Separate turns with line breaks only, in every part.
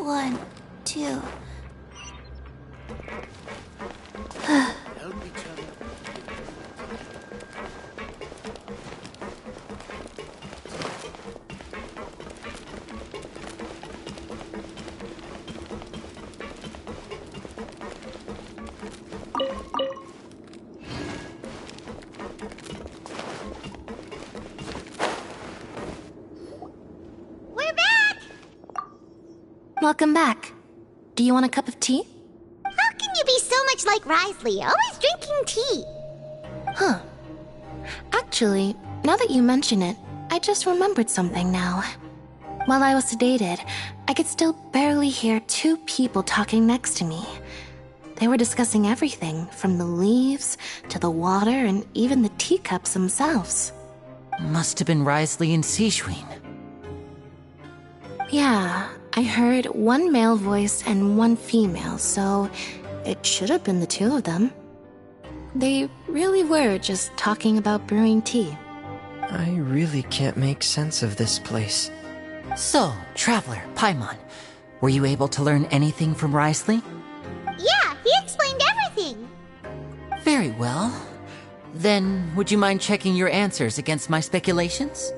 1, 2.
Help each other.
We're back!
Welcome back. Do you want a cup of tea?
How can you be so much like Risley, always drinking tea?
Huh. Actually, now that you mention it, I just remembered something now. While I was sedated, I could still barely hear two people talking next to me. They were discussing everything, from the leaves to the water and even the teacups themselves.
Must have been Risley and Sishwin.
Yeah, I heard one male voice and one female, so it should have been the two of them. They really were just talking about brewing tea.
I really can't make sense of this place.
So, Traveler, Paimon, were you able to learn anything from Risley?
Yeah, he explained everything.
Very well. Then, would you mind checking your answers against my speculations?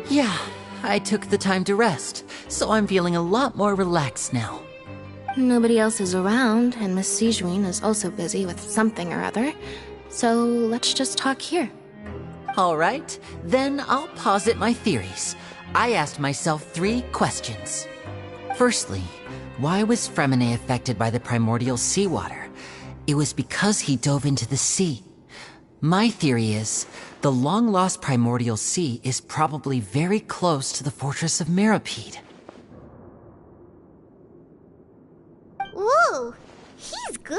Yeah, I took the time to rest, so I'm feeling a lot more relaxed now.
Nobody else is around, and Miss Sijwin is also busy with something or other, so let's just talk here.
All right, then I'll posit my theories. I asked myself 3 questions. Firstly, why was Fremine affected by the primordial seawater? It was because he dove into the sea. My theory is, the long-lost primordial sea is probably very close to the fortress of Mirapede.
Ooh, he's good.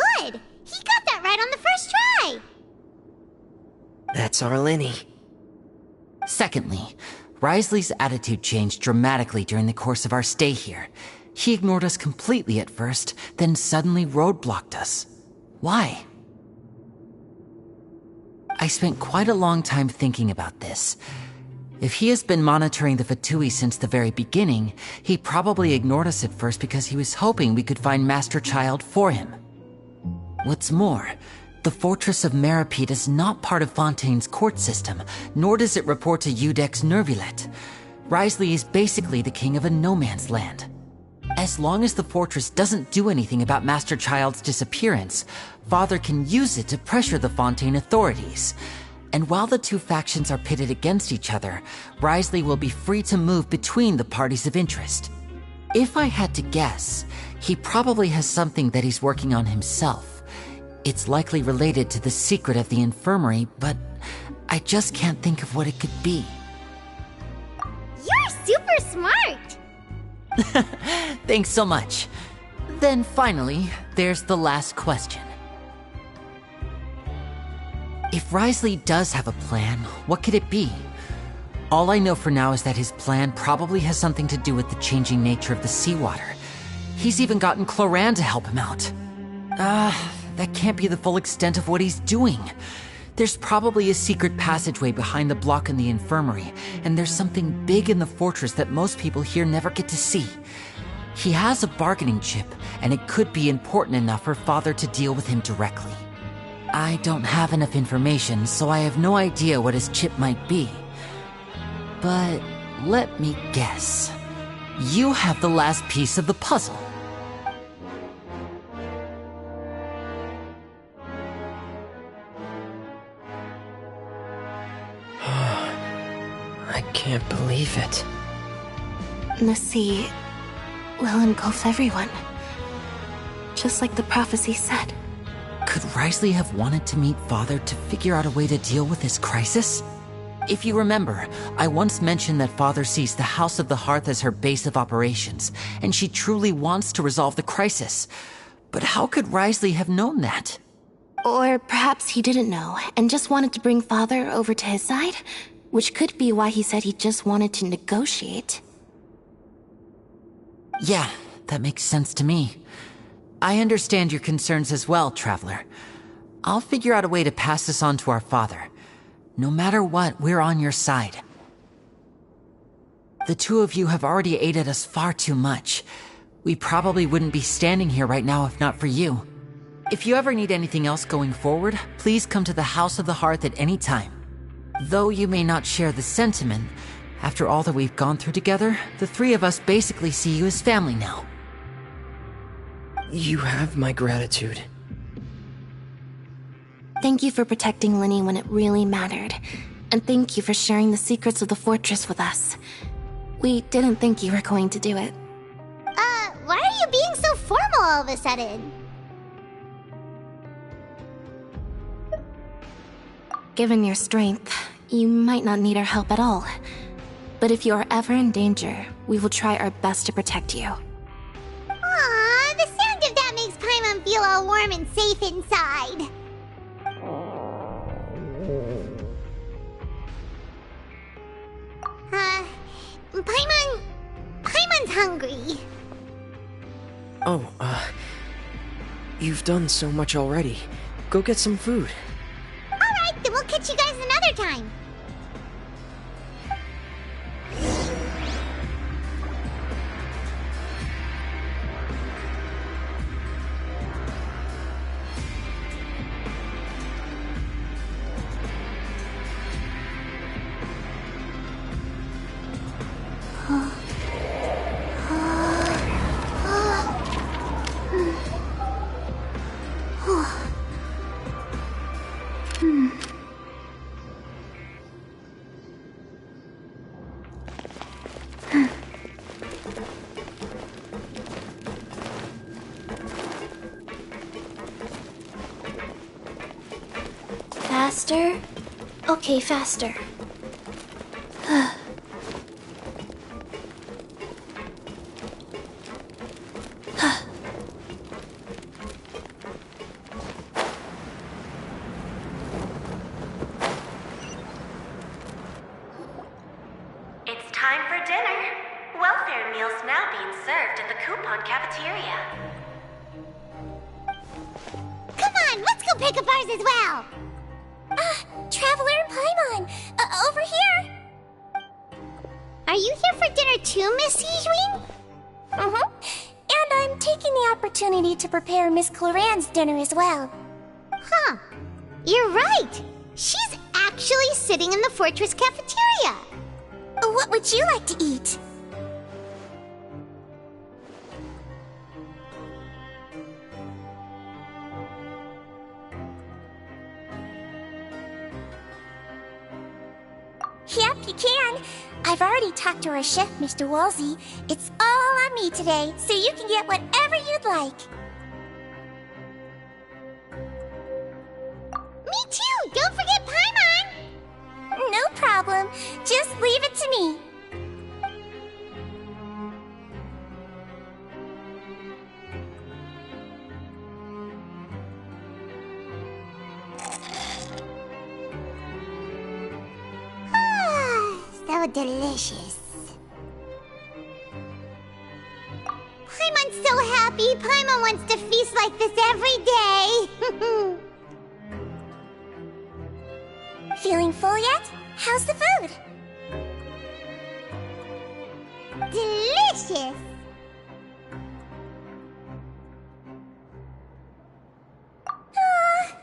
He got that right on the first try.
That's Arlini.
Secondly, Risley's attitude changed dramatically during the course of our stay here. He ignored us completely at first, then suddenly roadblocked us. Why? I spent quite a long time thinking about this. If he has been monitoring the Fatui since the very beginning, he probably ignored us at first because he was hoping we could find Master Child for him. What's more, the Fortress of Mirapede is not part of Fontaine's court system, nor does it report to Udex Nervulet. Risley is basically the king of a no-man's land. As long as the fortress doesn't do anything about Master Child's disappearance, Father can use it to pressure the Fontaine authorities. And while the two factions are pitted against each other, Risley will be free to move between the parties of interest. If I had to guess, he probably has something that he's working on himself. It's likely related to the secret of the infirmary, but I just can't think of what it could be.
You're super smart.
Thanks so much. Then finally, there's the last question. If Risley does have a plan, what could it be? All I know for now is that his plan probably has something to do with the changing nature of the seawater. He's even gotten Cloran to help him out. That can't be the full extent of what he's doing. There's probably a secret passageway behind the block in the infirmary, and there's something big in the fortress that most people here never get to see. He has a bargaining chip, and it could be important enough for Father to deal with him directly. I don't have enough information, so I have no idea what his chip might be. But let me guess. You have the last piece of the puzzle.
I can't believe it.
The sea will engulf everyone. Just like the prophecy said.
Could Risley have wanted to meet Father to figure out a way to deal with this crisis? If you remember, I once mentioned that Father sees the House of the Hearth as her base of operations, and she truly wants to resolve the crisis. But how could Risley have known that?
Or perhaps he didn't know, and just wanted to bring Father over to his side? Which could be why he said he just wanted to negotiate.
Yeah, that makes sense to me. I understand your concerns as well, Traveler. I'll figure out a way to pass this on to our father. No matter what, we're on your side. The two of you have already aided us far too much. We probably wouldn't be standing here right now if not for you. If you ever need anything else going forward, please come to the House of the Hearth at any time. Though you may not share the sentiment, after all that we've gone through together, the three of us basically see you as family now.
You have my gratitude.
Thank you for protecting Linny when it really mattered. And thank you for sharing the secrets of the fortress with us. We didn't think you were going to do it.
Why are you being so formal all of a sudden?
Given your strength, you might not need our help at all. But if you are ever in danger, we will try our best to protect you.
Aw, the sound of that makes Paimon feel all warm and safe inside. Paimon's hungry.
Oh, you've done so much already. Go get some food.
Alright, then we'll catch you guys another time.
Faster? Okay, faster.
It's time for dinner. Welfare meals now being served in the coupon cafeteria.
Come on, let's go pick up ours as well. Traveler and Paimon, over here. Are you here for dinner too, Miss Sijwin?
Mm-hmm. And I'm taking the opportunity to prepare Miss Cloran's dinner as well.
Huh. You're right. She's actually sitting in the fortress cafeteria.
What would you like to eat? Yep, you can. I've already talked to our chef, Mr. Wolsey. It's all on me today, so you can get whatever you'd like.
Me too! Don't forget Paimon!
No problem. Just leave it to me.
So delicious. Paimon's so happy. Paimon wants to feast like this every day.
Feeling full yet? How's the food?
Delicious.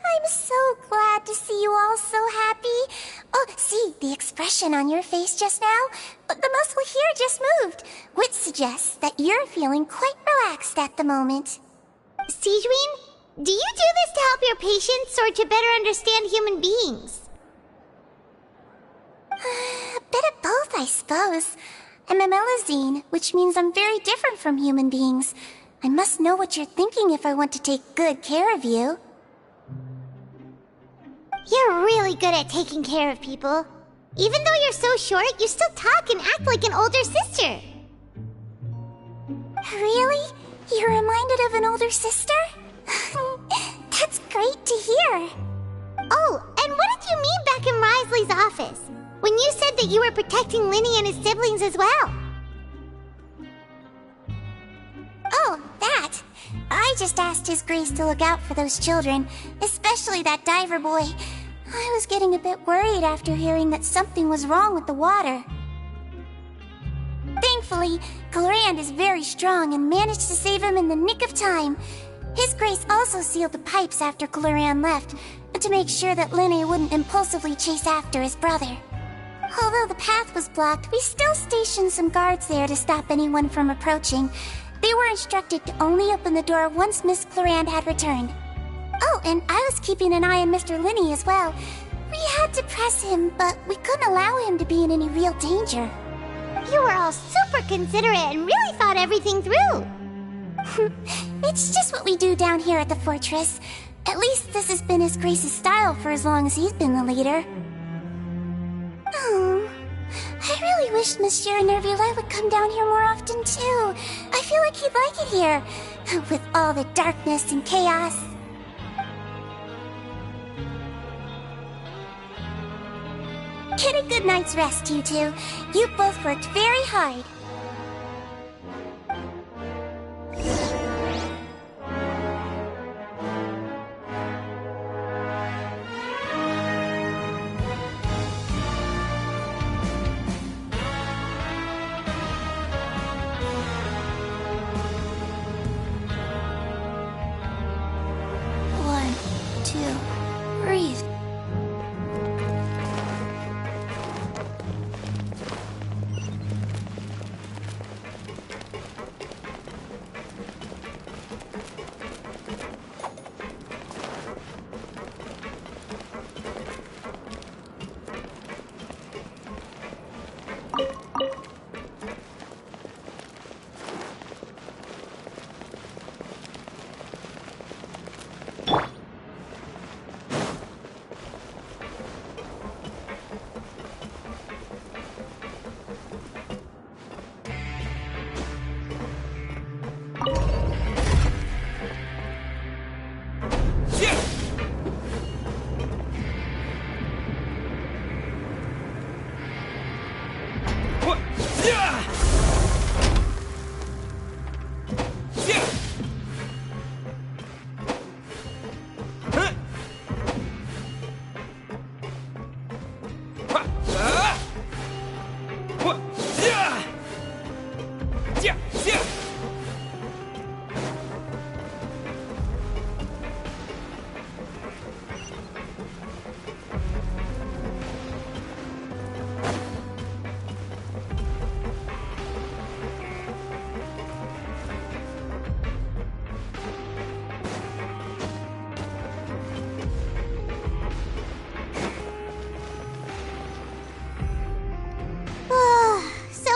I'm so glad to see you all so happy. Oh, see, the expression on your face just now? The muscle here just moved, which suggests that you're feeling quite relaxed at the moment.
Sijwin, do you do this to help your patients or to better understand human beings?
A bit of both, I suppose. I'm a Melazine, which means I'm very different from human beings. I must know what you're thinking if I want to take good care of you.
You're really good at taking care of people. Even though you're so short, you still talk and act like an older sister.
Really? You're reminded of an older sister? That's great to hear.
Oh, and what did you mean back in Risley's office? When you said that you were protecting Linny and his siblings as well?
I just asked His Grace to look out for those children, especially that diver boy. I was getting a bit worried after hearing that something was wrong with the water. Thankfully, Glorand is very strong and managed to save him in the nick of time. His Grace also sealed the pipes after Glorand left, to make sure that Linne wouldn't impulsively chase after his brother. Although the path was blocked, we still stationed some guards there to stop anyone from approaching. They were instructed to only open the door once Miss Glorand had returned. Oh, and I was keeping an eye on Mr. Linne as well. We had to press him, but we couldn't allow him to be in any real danger.
You were all super considerate and really thought everything through.
It's just what we do down here at the fortress. At least this has been His Grace's style for as long as he's been the leader. Oh, I really wish Monsieur Nervula would come down here more often too. I feel like he'd like it here, with all the darkness and chaos. Get a good night's rest, you two. You both worked very hard. Breathe.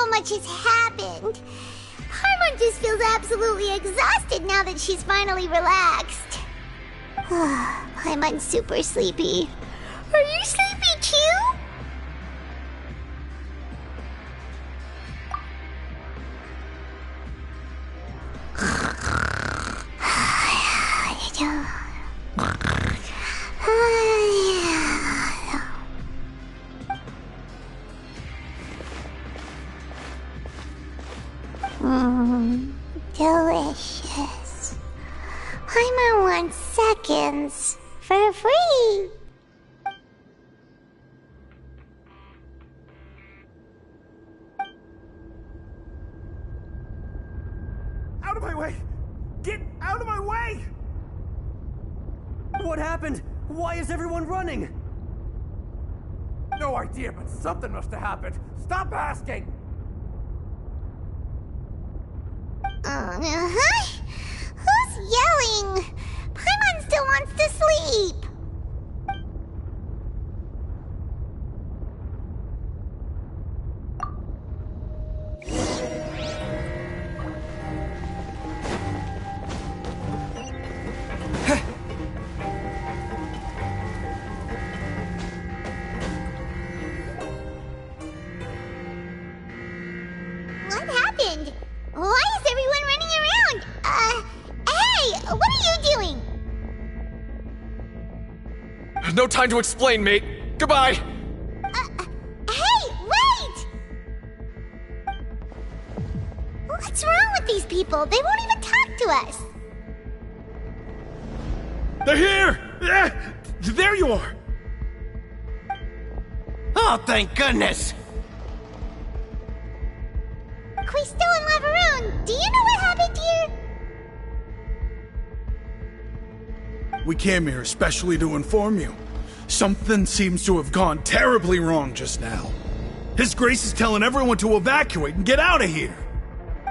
Much has happened. Paimon just feels absolutely exhausted now that she's finally relaxed. Paimon's super sleepy. Are you sleepy too? Delicious. Paimon wants seconds for free.
Out of my way! Get out of my way!
What happened? Why is everyone running?
No idea, but something must have happened. Stop asking!
Who's yelling? Paimon still wants to sleep. What happened? Why is everyone running around? Hey! What are you doing?
No time to explain, mate. Goodbye!
Hey! Wait! What's wrong with these people? They won't even talk to us.
They're here! There you are!
Oh, thank goodness!
Quisto and Lavaroon, do you know what happened here?
We came here especially to inform you. Something seems to have gone terribly wrong just now. His Grace is telling everyone to evacuate and get out of here.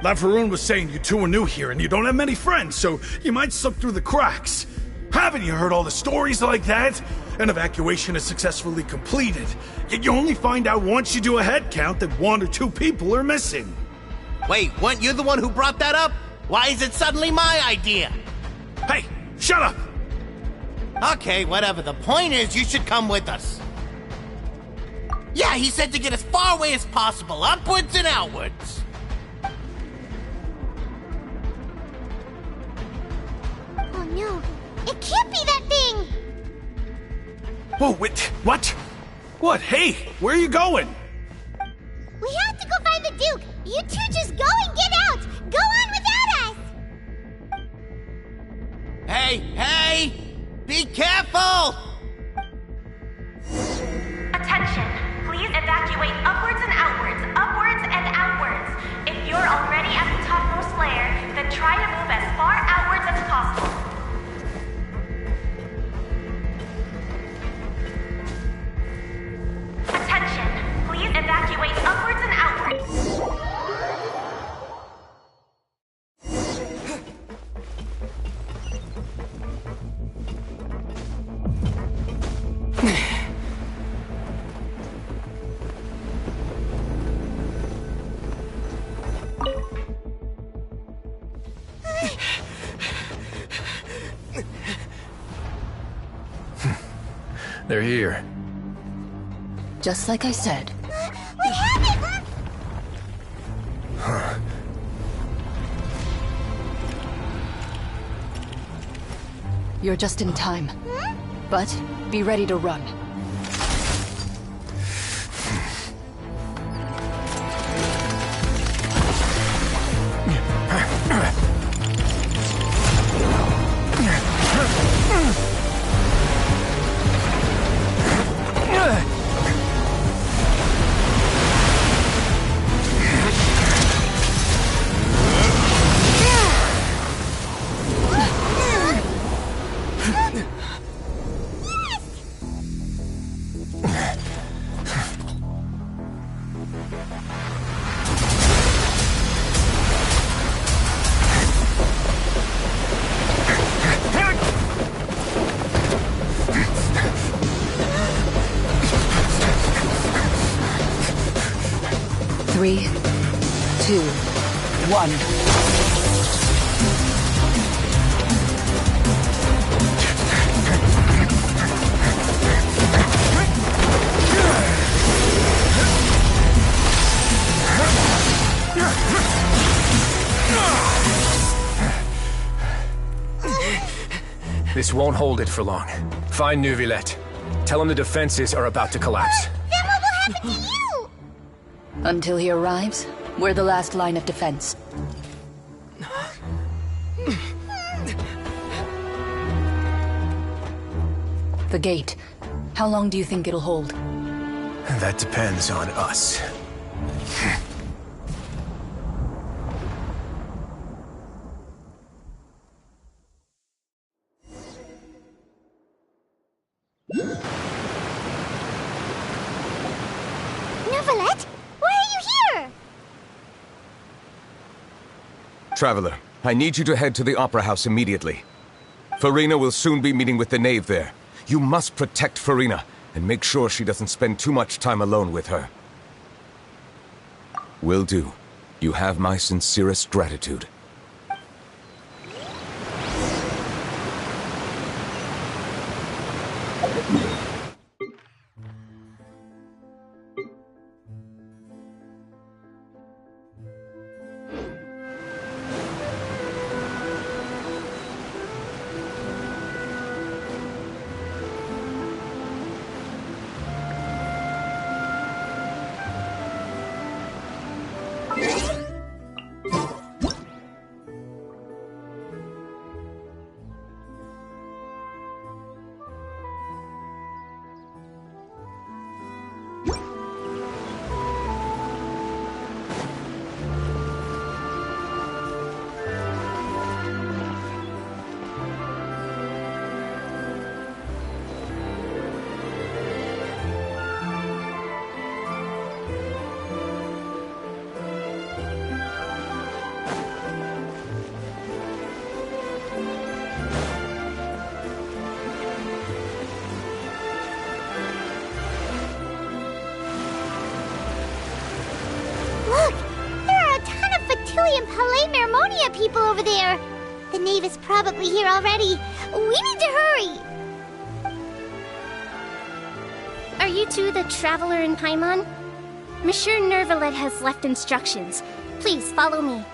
Lavaroon was saying you two are new here and you don't have many friends, so you might slip through the cracks. Haven't you heard all the stories like that? An evacuation is successfully completed, yet you only find out once you do a head count that 1 or 2 people are missing.
Wait, weren't you the one who brought that up? Why is it suddenly my idea?
Hey, shut up!
Okay, whatever. The point is, you should come with us. Yeah, he said to get as far away as possible, upwards and outwards.
Oh no, it can't be that thing!
Whoa, wait, what? What? Hey, where are you going?
We have to go find the Duke! You two just go and get out! Go on without us!
Hey! Be careful!
Attention! Please evacuate upwards and outwards, upwards and outwards. If you're already at the topmost layer, then try to move as far outwards as possible. Attention! Please evacuate upwards and outwards.
They're here.
Just like I said.
We have it!
You're just in time. But be ready to run. Three, 2, 1.
This won't hold it for long. Find Neuvillette. Tell him the defenses are about to collapse.
Then what will happen to you?
Until he arrives, we're the last line of defense. The gate. How long do you think it'll hold?
That depends on us.
Neuvillette? Why are you here?
Traveler, I need you to head to the Opera House immediately. Farina will soon be meeting with the knave there. You must protect Farina, and make sure she doesn't spend too much time alone with her. Will do. You have my sincerest gratitude.
and Palais Mermonia people over there. The knave is probably here already. We need to hurry.
Are you two the Traveler in Paimon? Monsieur Nervalet has left instructions. Please follow me.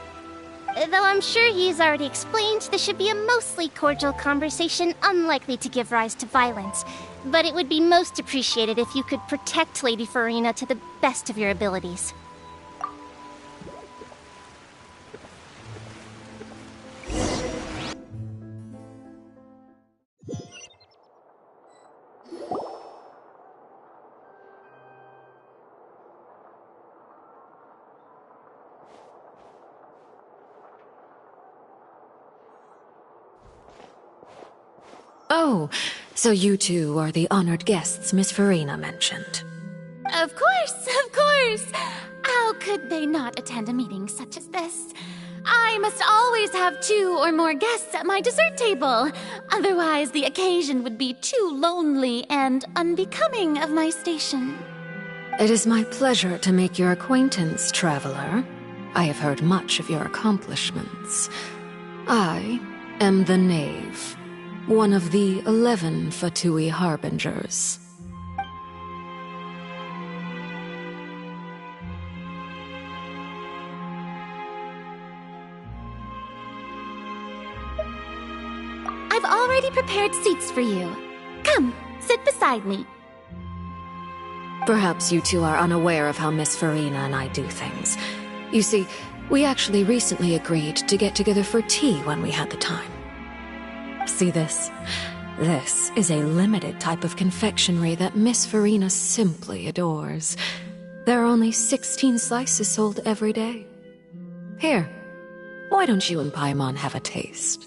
Though I'm sure he's already explained, this should be a mostly cordial conversation, unlikely to give rise to violence. But it would be most appreciated if you could protect Lady Farina to the best of your abilities.
Oh, so you two are the honored guests Miss Farina mentioned.
Of course, of course! How could they not attend a meeting such as this? I must always have 2 or more guests at my dessert table. Otherwise, the occasion would be too lonely and unbecoming of my station.
It is my pleasure to make your acquaintance, Traveler. I have heard much of your accomplishments. I am the Knave, one of the 11 Fatui Harbingers.
I've already prepared seats for you. Come, sit beside me.
Perhaps you two are unaware of how Miss Farina and I do things. You see, we actually recently agreed to get together for tea when we had the time. See this? This is a limited type of confectionery that Miss Farina simply adores. There are only 16 slices sold every day. Here, why don't you and Paimon have a taste?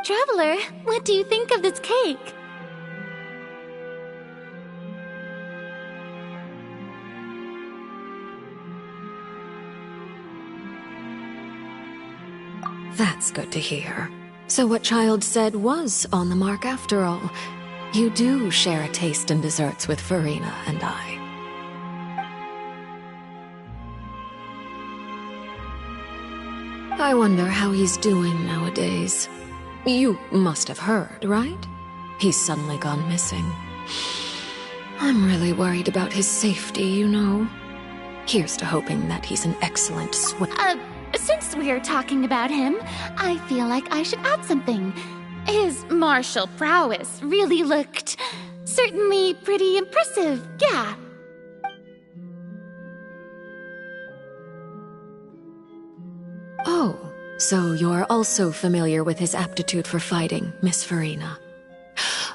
Traveler, what do you think of this cake?
That's good to hear. So what Child said was on the mark after all. You do share a taste in desserts with Farina and I. I wonder how he's doing nowadays. You must have heard, right? He's suddenly gone missing. I'm really worried about his safety, you know. Here's to hoping that he's an excellent swimmer.
Since we're talking about him, I feel like I should add something. His martial prowess really looked certainly pretty impressive, yeah.
Oh, so you're also familiar with his aptitude for fighting, Miss Farina.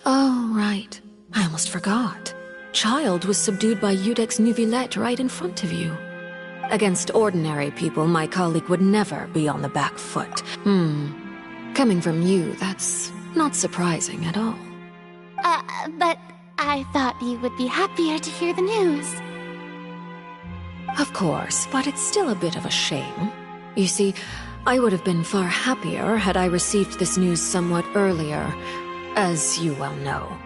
Oh, right. I almost forgot. Child was subdued by Udex Neuvillette right in front of you. Against ordinary people, my colleague would never be on the back foot. Coming from you, that's not surprising at all.
But I thought you would be happier to hear the news.
Of course, but it's still a bit of a shame. You see, I would have been far happier had I received this news somewhat earlier. As you well know,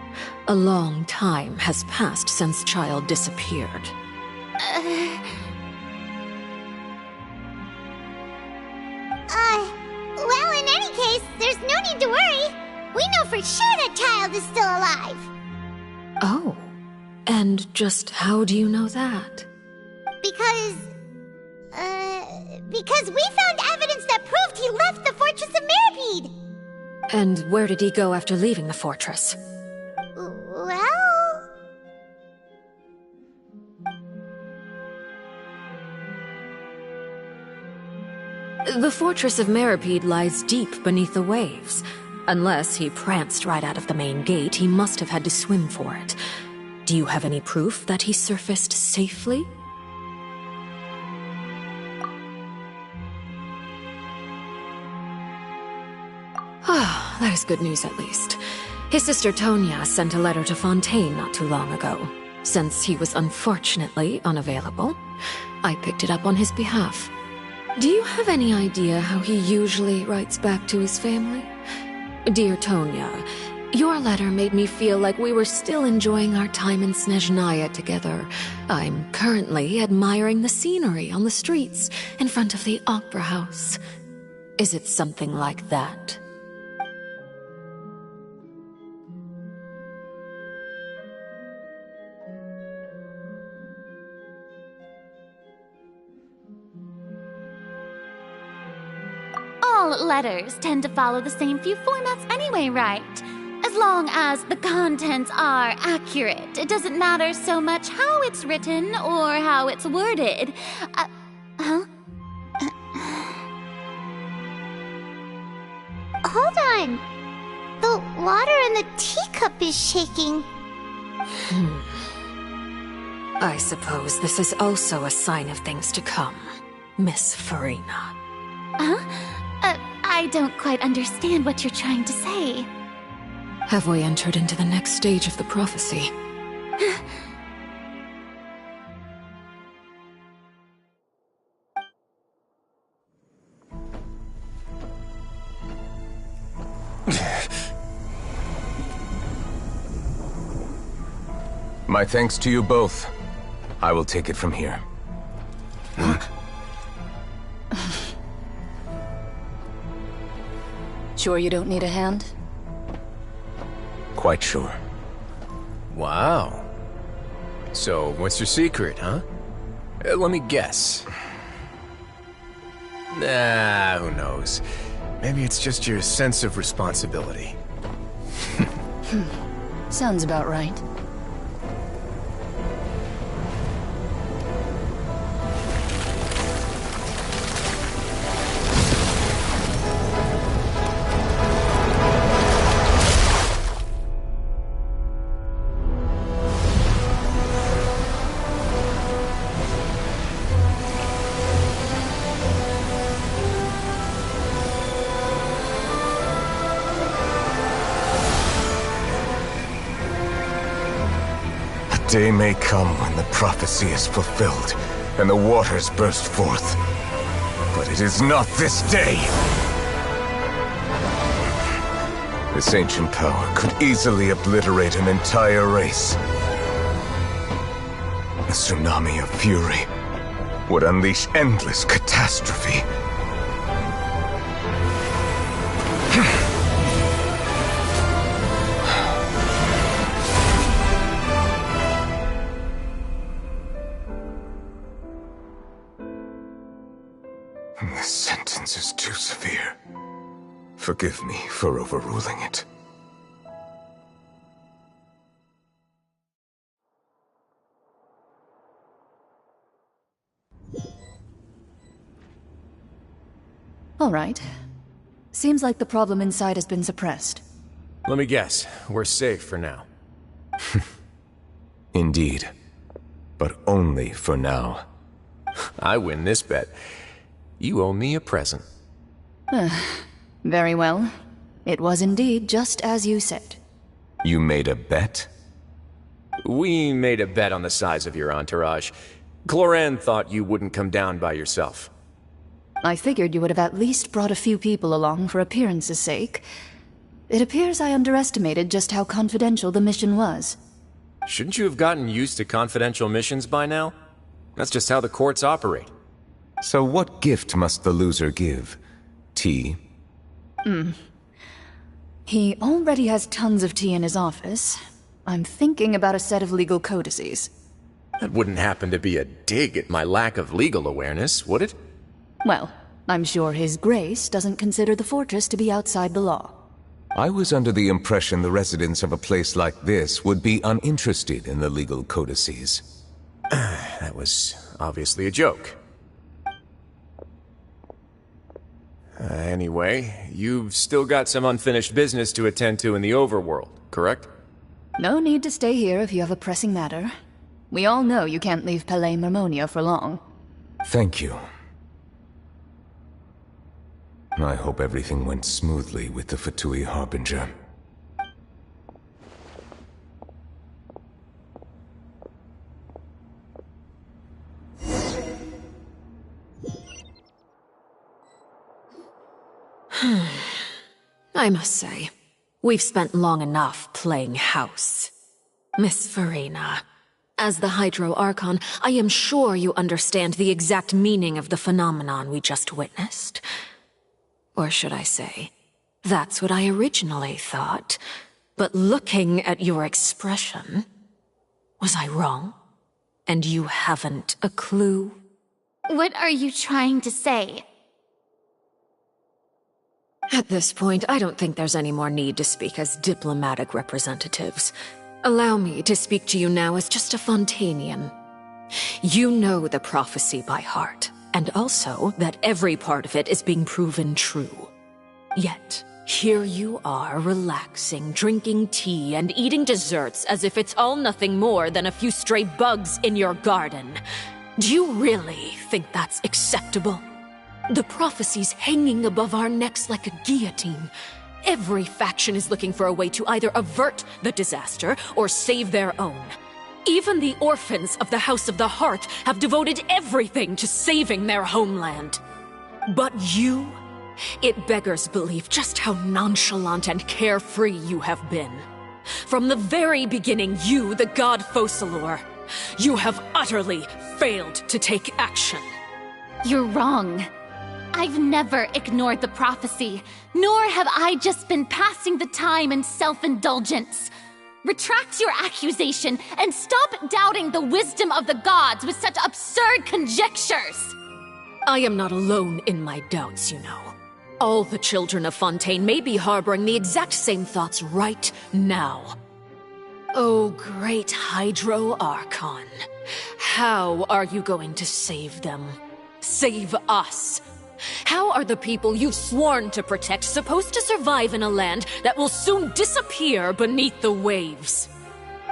a long time has passed since Child disappeared.
Well, in any case, there's no need to worry. We know for sure that Child is still alive.
Oh, and just how do you know that?
Because we found evidence that proved he left the Fortress of Meripede.
And where did he go after leaving the fortress?
Well...
The Fortress of Meripede lies deep beneath the waves. Unless he pranced right out of the main gate, he must have had to swim for it. Do you have any proof that he surfaced safely? Ah, that is good news at least. His sister Tonya sent a letter to Fontaine not too long ago. Since he was unfortunately unavailable, I picked it up on his behalf. Do you have any idea how he usually writes back to his family? Dear Tonya, Your letter made me feel like we were still enjoying our time in Snezhnaya together. I'm currently admiring the scenery on the streets in front of the opera house. Is it something like that?
All letters tend to follow the same few formats anyway, right? As long as the contents are accurate, it doesn't matter so much how it's written or how it's worded. Huh?
Hold on. The water in the teacup is shaking.
I suppose this is also a sign of things to come, Miss Farina.
Huh? I don't quite understand what you're trying to say.
Have we entered into the next stage of the prophecy?
My thanks to you both. I will take it from here.
Sure you don't need a hand?
Quite sure.
Wow. So, what's your secret, huh? Let me guess. Nah, who knows? Maybe it's just your sense of responsibility.
Sounds about right.
Day may come when the prophecy is fulfilled, and the waters burst forth. But it is not this day! This ancient power could easily obliterate an entire race. A tsunami of fury would unleash endless catastrophe. This sentence is too severe. Forgive me for overruling it.
All right. Seems like the problem inside has been suppressed.
Let me guess. We're safe for now.
Indeed. But only for now.
I win this bet. You owe me a present.
Very well. It was indeed just as you said.
You made a bet?
We made a bet on the size of your entourage. Cloran thought you wouldn't come down by yourself.
I figured you would have at least brought a few people along for appearance's sake. It appears I underestimated just how confidential the mission was.
Shouldn't you have gotten used to confidential missions by now? That's just how the courts operate.
So what gift must the loser give? Tea?
He already has tons of tea in his office. I'm thinking about a set of legal codices.
That wouldn't happen to be a dig at my lack of legal awareness, would it?
Well, I'm sure His Grace doesn't consider the fortress to be outside the law.
I was under the impression the residents of a place like this would be uninterested in the legal codices.
That was obviously a joke. Anyway, you've still got some unfinished business to attend to in the overworld, correct?
No need to stay here if you have a pressing matter. We all know you can't leave Palais Mermonia for long.
Thank you. I hope everything went smoothly with the Fatui Harbinger.
I must say, We've spent long enough playing house. Miss Farina, as the Hydro Archon, I am sure you understand the exact meaning of the phenomenon we just witnessed. Or should I say, that's what I originally thought. But looking at your expression, was I wrong? And you haven't a clue?
What are you trying to say?
At this point, I don't think there's any more need to speak as diplomatic representatives. Allow me to speak to you now as just a Fontanian. You know the prophecy by heart, and also that every part of it is being proven true. Yet, here you are relaxing, drinking tea, and eating desserts as if it's all nothing more than a few stray bugs in your garden. Do you really think that's acceptable? The prophecy's hanging above our necks like a guillotine. Every faction is looking for a way to either avert the disaster or save their own. Even the orphans of the House of the Hearth have devoted everything to saving their homeland. But you, it beggars belief just how nonchalant and carefree you have been. From the very beginning, you, the god Focalor, you have utterly failed to take action.
You're wrong. I've never ignored the prophecy, nor have I just been passing the time in self-indulgence. Retract your accusation and stop doubting the wisdom of the gods with such absurd conjectures.
I am not alone in my doubts, you know. All the children of Fontaine may be harboring the exact same thoughts right now. Oh, great Hydro Archon. How are you going to save them? Save us? How are the people you've sworn to protect supposed to survive in a land that will soon disappear beneath the waves?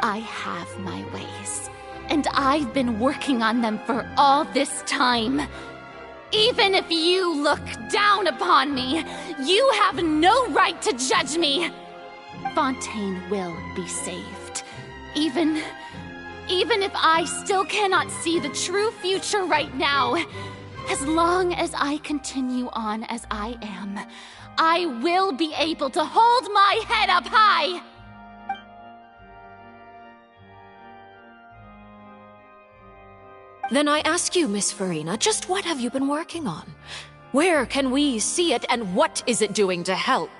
I have my ways, and I've been working on them for all this time. Even if you look down upon me, you have no right to judge me. Fontaine will be saved. Even if I still cannot see the true future right now, as long as I continue on as I am, I will be able to hold my head up high!
Then I ask you, Miss Farina, just what have you been working on? Where can we see it, and what is it doing to help?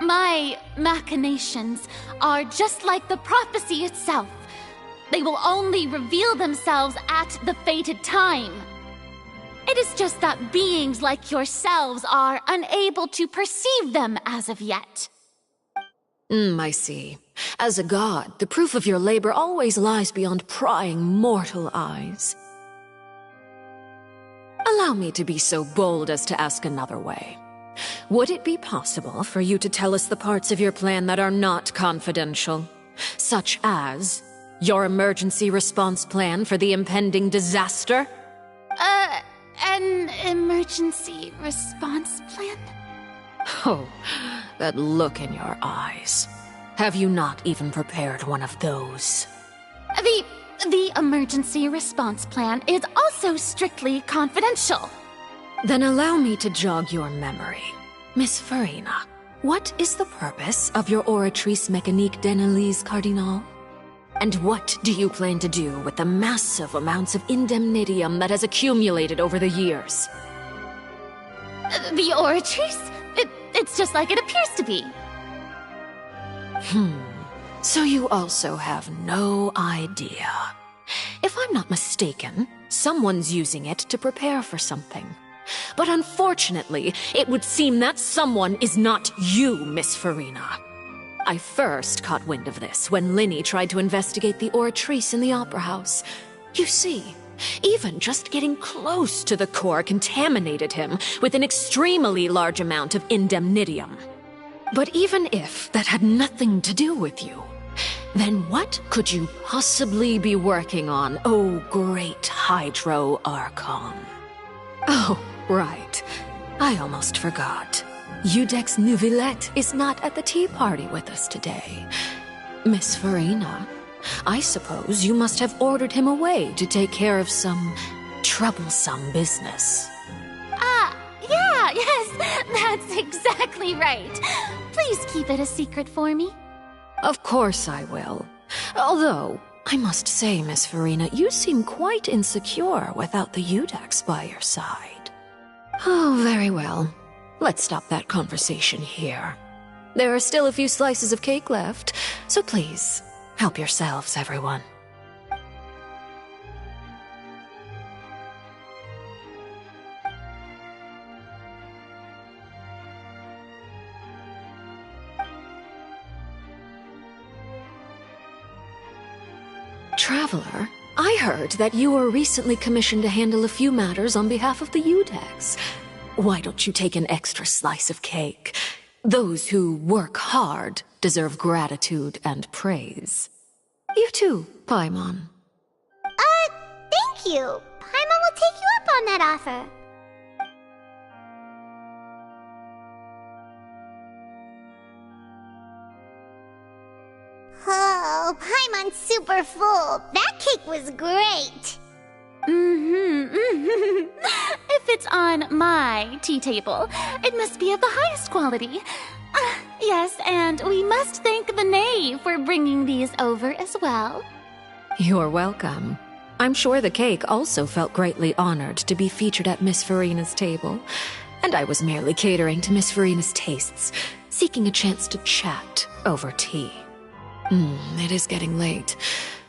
My machinations are just like the prophecy itself. They will only reveal themselves at the fated time. It is just that beings like yourselves are unable to perceive them as of yet.
I see. As a god, the proof of your labor always lies beyond prying mortal eyes. Allow me to be so bold as to ask another way. Would it be possible for you to tell us the parts of your plan that are not confidential? Such as your emergency response plan for the impending disaster?
An emergency response plan?
Oh, that look in your eyes. Have you not even prepared one of those?
The emergency response plan is also strictly confidential.
Then allow me to jog your memory. Miss Farina, what is the purpose of your Oratrice Mécanique d'Analyse Cardinal? And what do you plan to do with the massive amounts of indemnitium that has accumulated over the years?
The Oratrice? It's just like it appears to be.
So you also have no idea. If I'm not mistaken, someone's using it to prepare for something. But unfortunately, it would seem that someone is not you, Miss Farina. I first caught wind of this when Linny tried to investigate the Oratrice in the Opera House. You see, even just getting close to the core contaminated him with an extremely large amount of indemnitium. But even if that had nothing to do with you, then what could you possibly be working on, oh great Hydro Archon? Oh, right. I almost forgot. Udex Neuvillette is not at the tea party with us today. Miss Farina, I suppose you must have ordered him away to take care of some troublesome business.
Yes, that's exactly right. Please keep it a secret for me.
Of course I will. Although, I must say, Miss Farina, you seem quite insecure without the Udex by your side. Oh, very well. Let's stop that conversation here. There are still a few slices of cake left, so please, help yourselves, everyone. Traveler, I heard that you were recently commissioned to handle a few matters on behalf of the Udex. Why don't you take an extra slice of cake? Those who work hard deserve gratitude and praise. You too, Paimon.
Thank you. Paimon will take you up on that offer. Oh, Paimon's super full. That cake was great.
If it's on my tea table, it must be of the highest quality. Yes, and we must thank the knave for bringing these over as well.
You're welcome. I'm sure the cake also felt greatly honored to be featured at Miss Farina's table, and I was merely catering to Miss Farina's tastes, seeking a chance to chat over tea. It is getting late.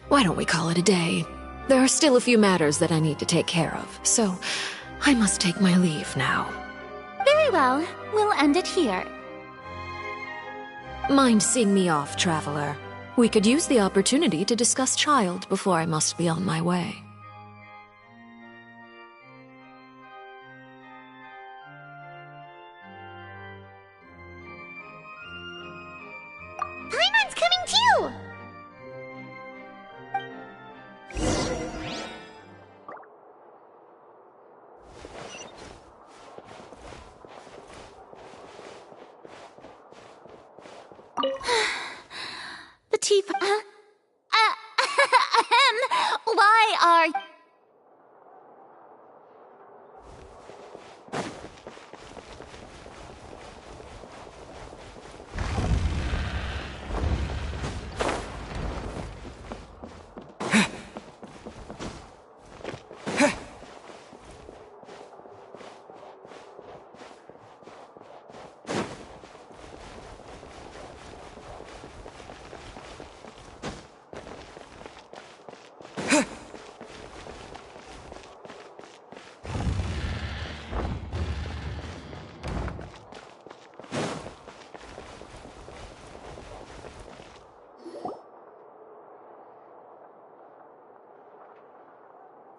Why don't we call it a day? There are still a few matters that I need to take care of, so I must take my leave now.
Very well. We'll end it here.
Mind seeing me off, Traveler? We could use the opportunity to discuss Child before I must be on my way.
Paimon's coming too!
The tea... Why are...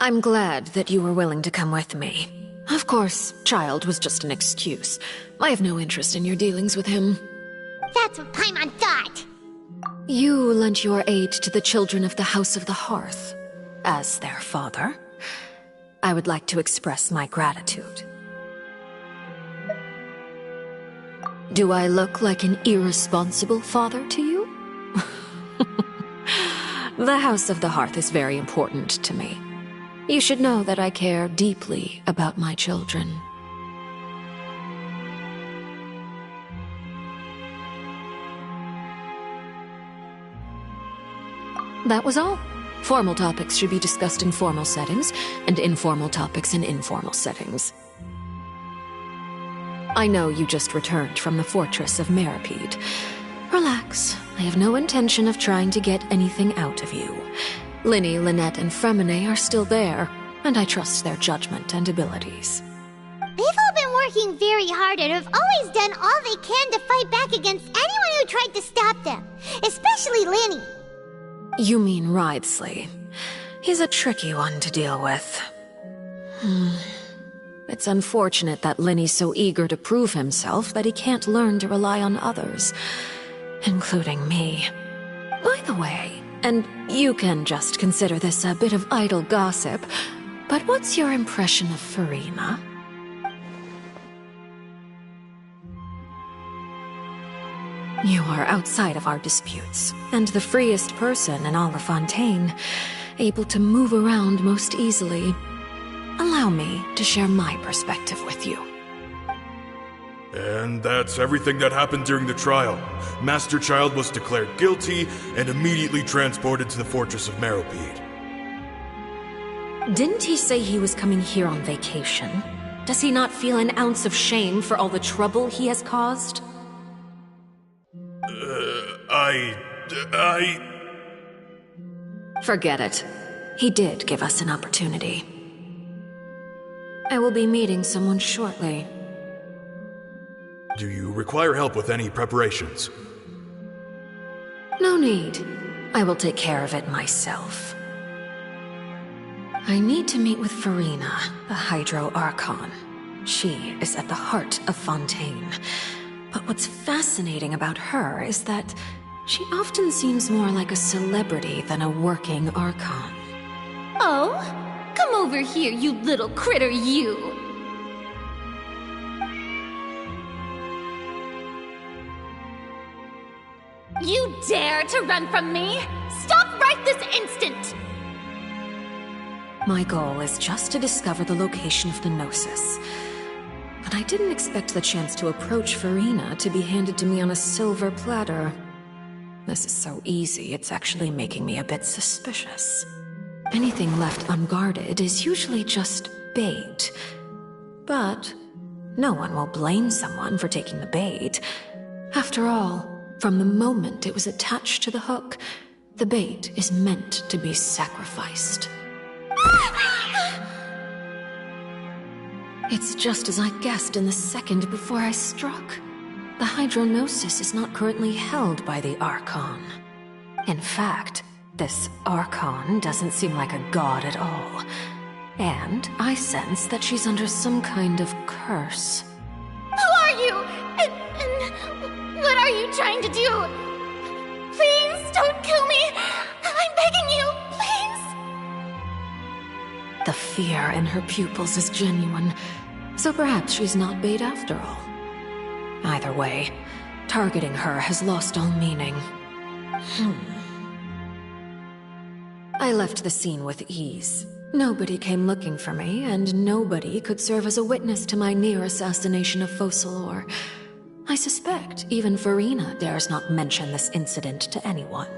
I'm glad that you were willing to come with me. Of course, Child was just an excuse. I have no interest in your dealings with him.
That's what Paimon thought.
You lent your aid to the children of the House of the Hearth. As their father, I would like to express my gratitude. Do I look like an irresponsible father to you? The House of the Hearth is very important to me. You should know that I care deeply about my children. That was all. Formal topics should be discussed in formal settings, and informal topics in informal settings. I know you just returned from the fortress of Meripede. Relax. I have no intention of trying to get anything out of you. Linny, Lynette, and Fremine are still there, and I trust their judgment and abilities.
They've all been working very hard and have always done all they can to fight back against anyone who tried to stop them, especially Linny.
You mean Wriothesley. He's a tricky one to deal with. It's unfortunate that Linny's so eager to prove himself that he can't learn to rely on others, including me. By the way, and you can just consider this a bit of idle gossip, but what's your impression of Farina? You are outside of our disputes, and the freest person in all of Fontaine, able to move around most easily. Allow me to share my perspective with you.
And that's everything that happened during the trial. Master Child was declared guilty and immediately transported to the Fortress of Meropide.
Didn't he say he was coming here on vacation? Does he not feel an ounce of shame for all the trouble he has caused? Forget it. He did give us an opportunity. I will be meeting someone shortly.
Do you require help with any preparations?
No need. I will take care of it myself. I need to meet with Farina, the Hydro Archon. She is at the heart of Fontaine. But what's fascinating about her is that she often seems more like a celebrity than a working Archon.
Oh? Come over here, you little critter, you! You dare to run from me? Stop right this instant!
My goal is just to discover the location of the Gnosis. But I didn't expect the chance to approach Farina to be handed to me on a silver platter. This is so easy, it's actually making me a bit suspicious. Anything left unguarded is usually just bait. But no one will blame someone for taking the bait. After all, from the moment it was attached to the hook, the bait is meant to be sacrificed. It's just as I guessed in the second before I struck. The Hydronosis is not currently held by the Archon. In fact, this Archon doesn't seem like a god at all. And I sense that she's under some kind of curse.
Who are you? And what are you trying to do? Please don't kill me! I'm begging you, please!
The fear in her pupils is genuine, so perhaps she's not bait after all. Either way, targeting her has lost all meaning. I left the scene with ease. Nobody came looking for me, and nobody could serve as a witness to my near assassination of Focalor. I suspect even Farina dares not mention this incident to anyone.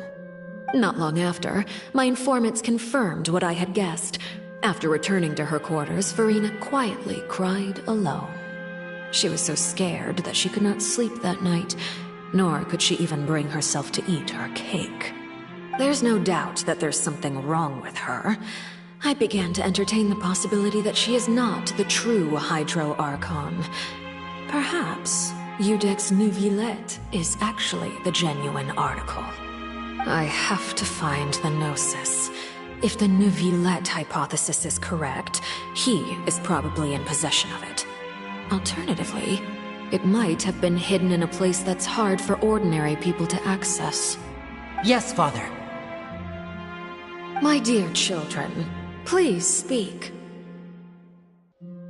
Not long after, my informants confirmed what I had guessed. After returning to her quarters, Farina quietly cried alone. She was so scared that she could not sleep that night, nor could she even bring herself to eat her cake. There's no doubt that there's something wrong with her. I began to entertain the possibility that she is not the true Hydro Archon. Perhaps Iudex Neuvillette is actually the genuine article. I have to find the Gnosis. If the Neuvillette hypothesis is correct, he is probably in possession of it. Alternatively, it might have been hidden in a place that's hard for ordinary people to access.
Yes, Father.
My dear children, please speak.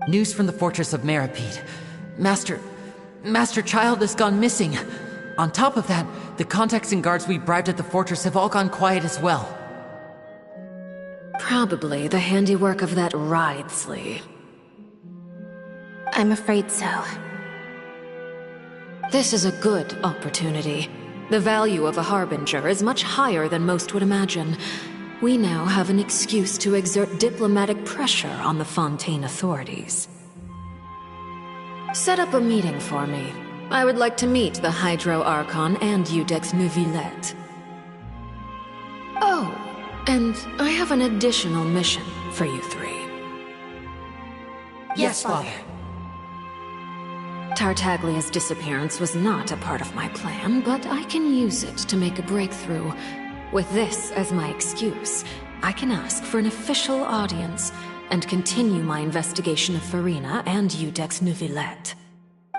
News from the Fortress of Meropide. Master Child has gone missing. On top of that, the contacts and guards we bribed at the fortress have all gone quiet as well.
Probably the handiwork of that Ridesley.
I'm afraid so.
This is a good opportunity. The value of a Harbinger is much higher than most would imagine. We now have an excuse to exert diplomatic pressure on the Fontaine authorities. Set up a meeting for me. I would like to meet the Hydro Archon and Iudex Neuvillette. Oh, and I have an additional mission for you three.
Yes, Father.
Tartaglia's disappearance was not a part of my plan, but I can use it to make a breakthrough. With this as my excuse, I can ask for an official audience and continue my investigation of Farina and Iudex Neuvillette.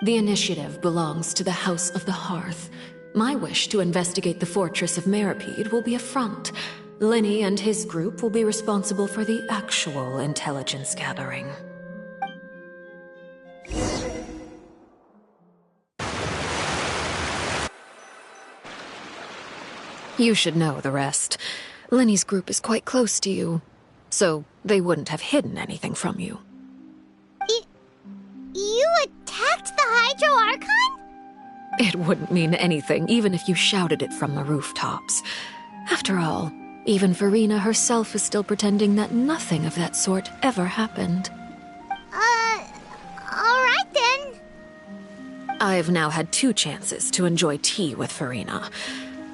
The initiative belongs to the House of the Hearth. My wish to investigate the Fortress of Meropide will be a front. Linny and his group will be responsible for the actual intelligence gathering. You should know the rest. Lenny's group is quite close to you, so they wouldn't have hidden anything from you.
You attacked the Hydro Archon?
It wouldn't mean anything, even if you shouted it from the rooftops. After all, even Farina herself is still pretending that nothing of that sort ever happened.
Alright then.
I've now had 2 chances to enjoy tea with Farina.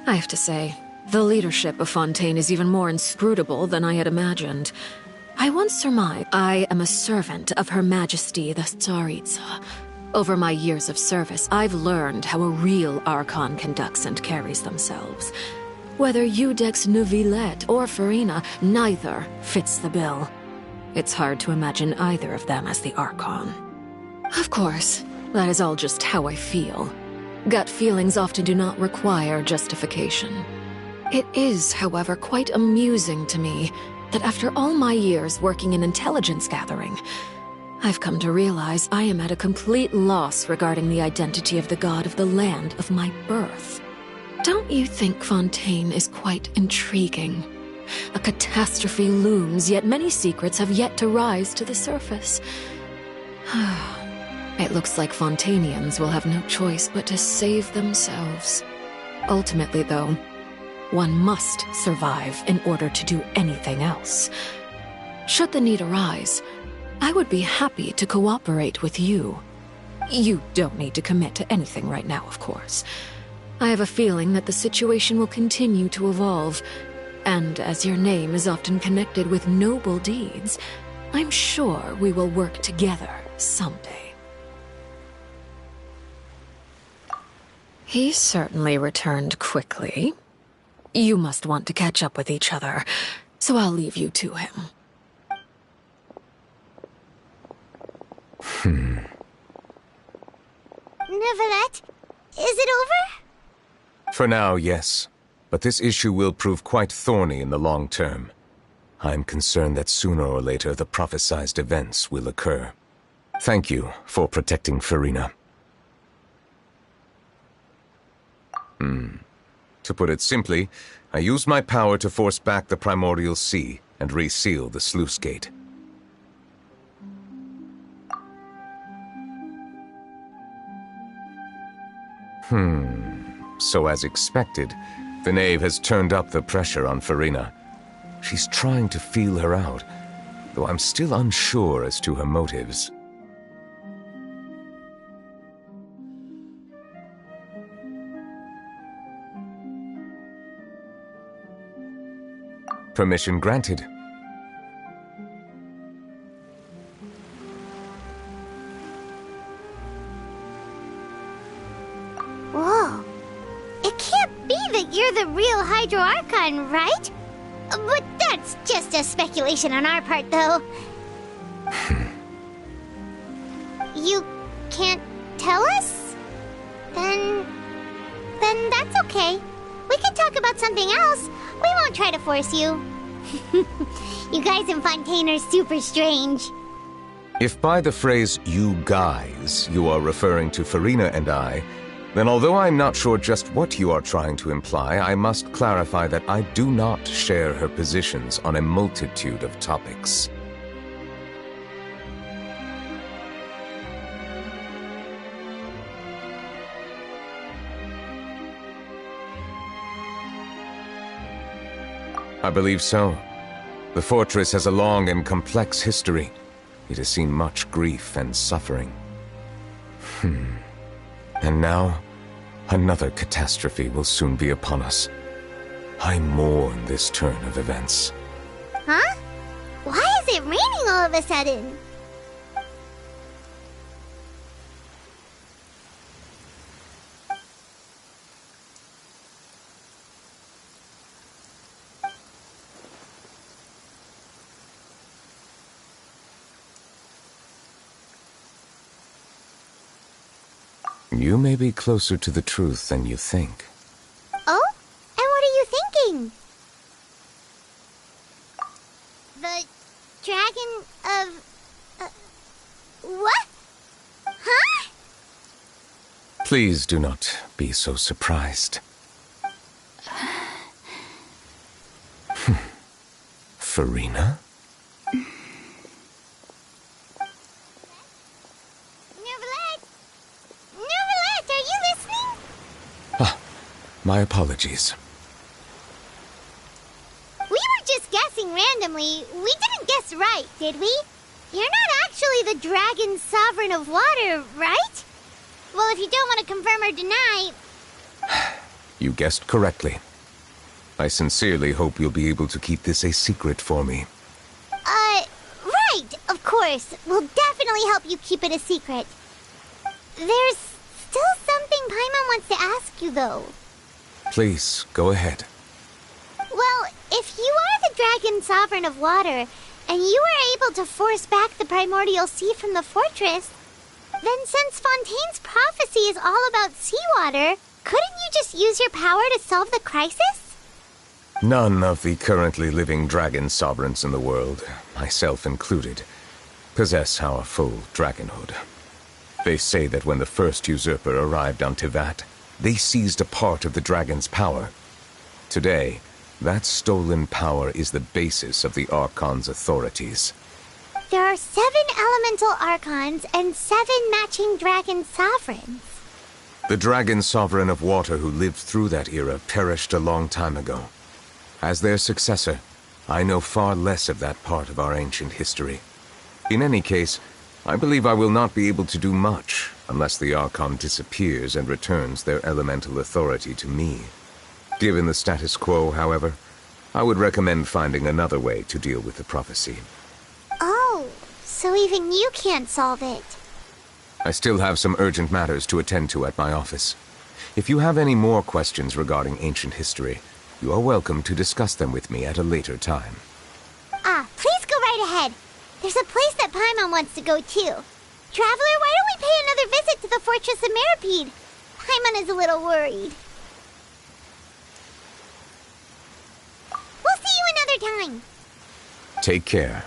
I have to say, the leadership of Fontaine is even more inscrutable than I had imagined. I once surmised I am a servant of Her Majesty the Tsaritsa. Over my years of service, I've learned how a real Archon conducts and carries themselves. Whether Eudex Neuvillette or Farina, neither fits the bill. It's hard to imagine either of them as the Archon. Of course, that is all just how I feel. Gut feelings often do not require justification. It is, however, quite amusing to me that after all my years working in intelligence gathering, I've come to realize I am at a complete loss regarding the identity of the god of the land of my birth. Don't you think Fontaine is quite intriguing? A catastrophe looms, yet many secrets have yet to rise to the surface. It looks like Fontainians will have no choice but to save themselves. Ultimately, though, one must survive in order to do anything else. Should the need arise, I would be happy to cooperate with you. You don't need to commit to anything right now, of course. I have a feeling that the situation will continue to evolve, and as your name is often connected with noble deeds, I'm sure we will work together someday. He certainly returned quickly. You must want to catch up with each other, so I'll leave you to him.
Neuvillette, is it over?
For now, yes. But this issue will prove quite thorny in the long term. I'm concerned that sooner or later the prophesized events will occur. Thank you for protecting Farina. To put it simply, I used my power to force back the primordial sea and reseal the sluice gate. So as expected, the knave has turned up the pressure on Farina. She's trying to feel her out, though I'm still unsure as to her motives. Permission granted.
Whoa. It can't be that you're the real Hydro Archon, right? But that's just a speculation on our part, though. You can't tell us? Then that's okay. We can talk about something else. We won't try to force you. You guys in Fontaine are super strange.
If by the phrase, "you guys," you are referring to Farina and I, then although I'm not sure just what you are trying to imply, I must clarify that I do not share her positions on a multitude of topics. I believe so. The fortress has a long and complex history. It has seen much grief and suffering. And now, another catastrophe will soon be upon us. I mourn this turn of events.
Huh? Why is it raining all of a sudden?
You may be closer to the truth than you think.
Oh? And what are you thinking? The dragon of... what? Huh?
Please do not be so surprised. Farina?
Neverlet, are you listening?
Ah, my apologies.
We were just guessing randomly. We didn't guess right, did we? You're not actually the dragon sovereign of water, right? Well, if you don't want to confirm or deny...
You guessed correctly. I sincerely hope you'll be able to keep this a secret for me.
Right, of course. We'll definitely help you keep it a secret. There's still something Paimon wants to ask you, though.
Please, go ahead.
Well, if you are the dragon sovereign of water, and you were able to force back the primordial sea from the fortress, then since Fontaine's prophecy is all about seawater, couldn't you just use your power to solve the crisis?
None of the currently living dragon sovereigns in the world, myself included, possess our full dragonhood. They say that when the first usurper arrived on Tivat, they seized a part of the dragon's power. Today, that stolen power is the basis of the Archon's authorities.
There are 7 elemental Archons and 7 matching dragon sovereigns.
The dragon sovereign of water who lived through that era perished a long time ago. As their successor, I know far less of that part of our ancient history. In any case, I believe I will not be able to do much unless the Archon disappears and returns their elemental authority to me. Given the status quo, however, I would recommend finding another way to deal with the prophecy.
Oh, so even you can't solve it.
I still have some urgent matters to attend to at my office. If you have any more questions regarding ancient history, you are welcome to discuss them with me at a later time.
Please go right ahead. There's a place that Paimon wants to go too. Traveler, why don't we pay another visit to the Fortress of Meripede? Paimon is a little worried. We'll see you another time.
Take care.